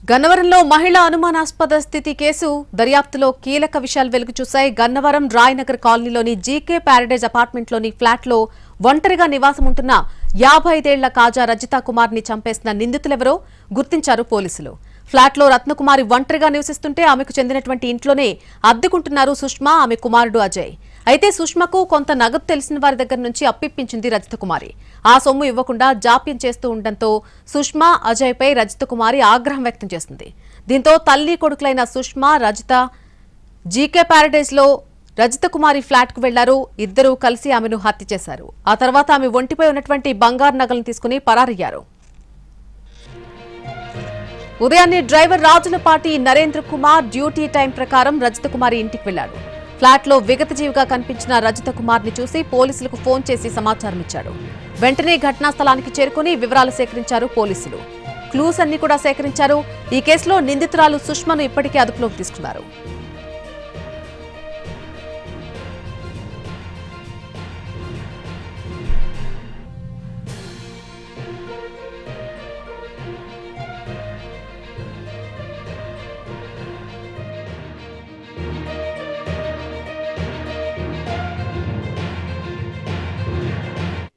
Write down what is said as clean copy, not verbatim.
గన్నవరంలో మహిళా అనుమానాస్పద స్థితి కేసు దర్యాప్తులో కీలక విషయాలు వెలుగుచూశాయి. గన్నవరం రాయనగర్ కాలనీలోని జీకే ప్యారడైజ్ అపార్ట్మెంట్లోని ఫ్లాట్లో ఒంటరిగా నివాసం ఉంటున్న 55 ఏళ్ల కాజా రజితా కుమార్ని చంపేసిన నిందితులెవరో గుర్తించారు పోలీసులు. ఫ్లాట్లో రత్నకుమారి ఒంటరిగా నివసిస్తుంటే ఆమెకు చెందినటువంటి ఇంట్లోనే అద్దెకుంటున్నారు సుష్మా, ఆమె కుమారుడు అజయ్. అయితే సుష్మకు కొంత నగదు తెలిసిన వారి దగ్గర నుంచి అప్పిప్పించింది రజితకుమారి. ఆ సొమ్ము ఇవ్వకుండా జాప్యం చేస్తూ ఉండటంతో సుష్మా, అజయ్పై రజితకుమారి ఆగ్రహం వ్యక్తం చేసింది. దీంతో తల్లి కొడుకులైన సుష్మా, రజిత జీకే ప్యారడైజ్ లో రజితకుమారి ఫ్లాట్ కు వెళ్లారు. ఇద్దరూ కలిసి ఆమెను హత్య చేశారు. ఆ తర్వాత ఆమె ఒంటిపై ఉన్నటువంటి బంగారు నగలను తీసుకుని పరారయ్యారు. ఉదయాన్నే driver Rajulapati Narendra Kumar duty time ప్రకారం రజితకుమారి ఇంటికి వెళ్లాడు. ఫ్లాట్ లో విగతజీవిగా కనిపించిన రజితకుమార్ని చూసి పోలీసులకు ఫోన్ చేసి సమాచారం ఇచ్చాడు. వెంటనే ఘటనా స్థలానికి చేరుకుని వివరాలు సేకరించారు పోలీసులు. క్లూస్ అన్ని కూడా సేకరించారు. ఈ కేసులో నిందితురాలు సుష్మను ఇప్పటికే అదుపులోకి తీసుకున్నారు.